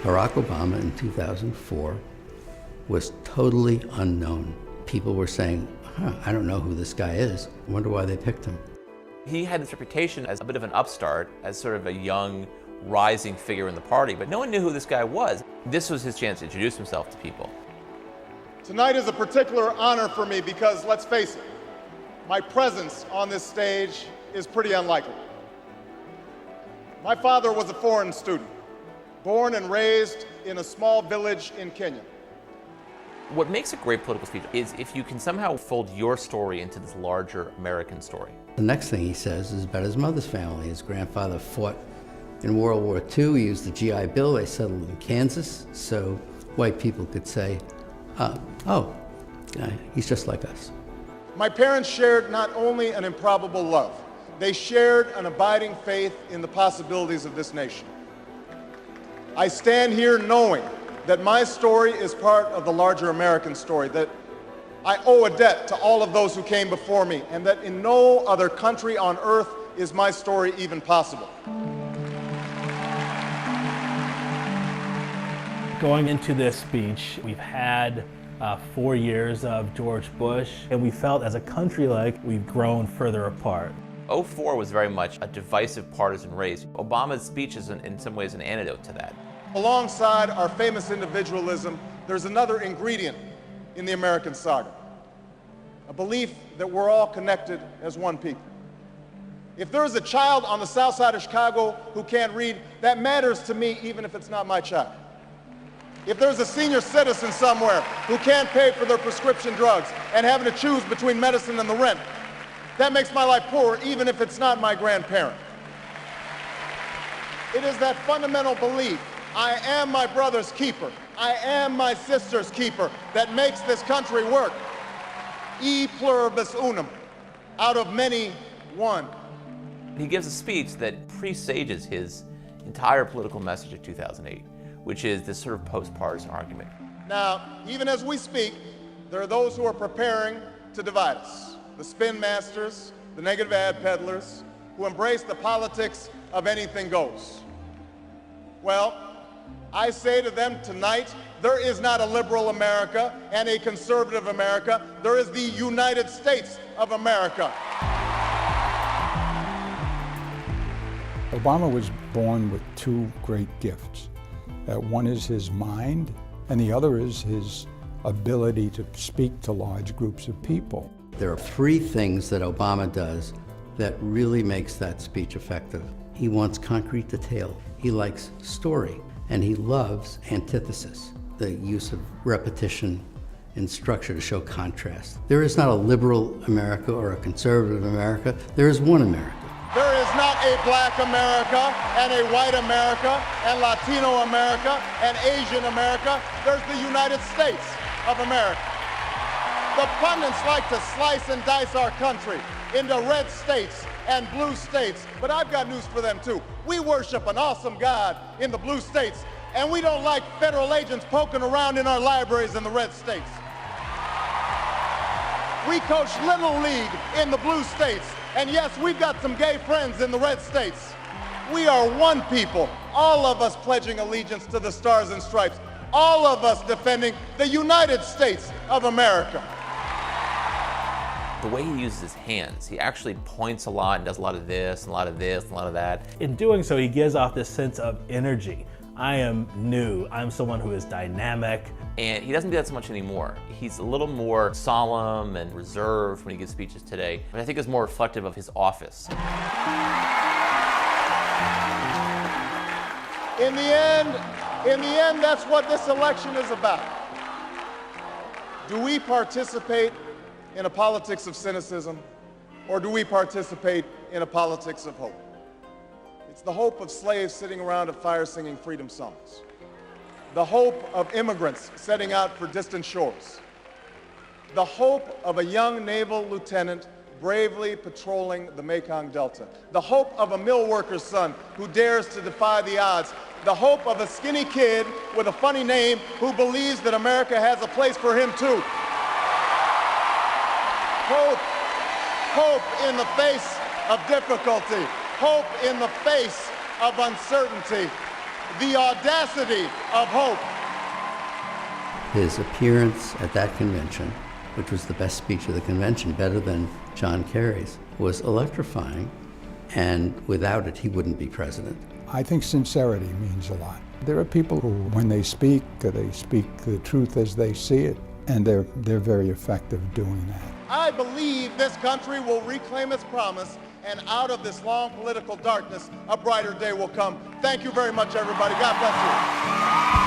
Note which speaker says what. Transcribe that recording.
Speaker 1: Barack Obama in 2004 was totally unknown. People were saying, I don't know who this guy is. I wonder why they picked him.
Speaker 2: He had this reputation as a bit of an upstart, as sort of a young, rising figure in the party, but no one knew who this guy was. This was his chance to introduce himself to people.
Speaker 3: Tonight is a particular honor for me because, let's face it, my presence on this stage is pretty unlikely. My father was a foreign student, born and raised in a small village in Kenya.
Speaker 2: What makes a great political speech is if you can somehow fold your story into this larger American story.
Speaker 1: The next thing he says is about his mother's family. His grandfather fought in World War II. He used the GI Bill. They settled in Kansas, so white people could say, he's just like us.
Speaker 3: My parents shared not only an improbable love, they shared an abiding faith in the possibilities of this nation. I stand here knowing that my story is part of the larger American story, that I owe a debt to all of those who came before me, and that in no other country on earth is my story even possible.
Speaker 4: Going into this speech, we've had 4 years of George Bush, and we felt as a country like we've grown further apart.
Speaker 2: '04 was very much a divisive partisan race. Obama's speech is in some ways an antidote to that.
Speaker 3: Alongside our famous individualism, there's another ingredient in the American saga, a belief that we're all connected as one people. If there's a child on the south side of Chicago who can't read, that matters to me even if it's not my child. If there's a senior citizen somewhere who can't pay for their prescription drugs and having to choose between medicine and the rent, that makes my life poorer even if it's not my grandparent. It is that fundamental belief, I am my brother's keeper, I am my sister's keeper, that makes this country work. E pluribus unum, out of many, one.
Speaker 2: He gives a speech that presages his entire political message of 2008, which is this sort of post-partisan argument.
Speaker 3: Now, even as we speak, there are those who are preparing to divide us. The spin masters, the negative ad peddlers, who embrace the politics of anything goes. Well, I say to them tonight, there is not a liberal America and a conservative America. There is the United States of America.
Speaker 5: Obama was born with two great gifts. One is his mind, and the other is his ability to speak to large groups of people.
Speaker 1: There are three things that Obama does that really makes that speech effective. He wants concrete detail. He likes story, and he loves antithesis, the use of repetition in structure to show contrast. There is not a liberal America or a conservative America. There is one America.
Speaker 3: There is not a black America and a white America and Latino America and Asian America. There's the United States of America. The pundits like to slice and dice our country into red states and blue states, but I've got news for them too. We worship an awesome God in the blue states, and we don't like federal agents poking around in our libraries in the red states. We coach Little League in the blue states, and yes, we've got some gay friends in the red states. We are one people, all of us pledging allegiance to the Stars and Stripes, all of us defending the United States of America.
Speaker 2: The way he uses his hands, he actually points a lot and does a lot of this, and a lot of this, and a lot of that.
Speaker 4: In doing so, he gives off this sense of energy. I am new, I'm someone who is dynamic.
Speaker 2: And he doesn't do that so much anymore. He's a little more solemn and reserved when he gives speeches today, but I think is more reflective of his office.
Speaker 3: In the end, that's what this election is about. Do we participate in a politics of cynicism, or do we participate in a politics of hope? It's the hope of slaves sitting around a fire singing freedom songs. The hope of immigrants setting out for distant shores. The hope of a young naval lieutenant bravely patrolling the Mekong Delta. The hope of a mill worker's son who dares to defy the odds. The hope of a skinny kid with a funny name who believes that America has a place for him too. Hope in the face of difficulty. Hope in the face of uncertainty. the audacity of hope.
Speaker 1: His appearance at that convention, which was the best speech of the convention, better than John Kerry's, was electrifying, and without it, he wouldn't be president.
Speaker 5: I think sincerity means a lot. There are people who, when they speak the truth as they see it, and they're very effective doing that.
Speaker 3: I believe this country will reclaim its promise, and out of this long political darkness, a brighter day will come. Thank you very much, everybody. God bless you.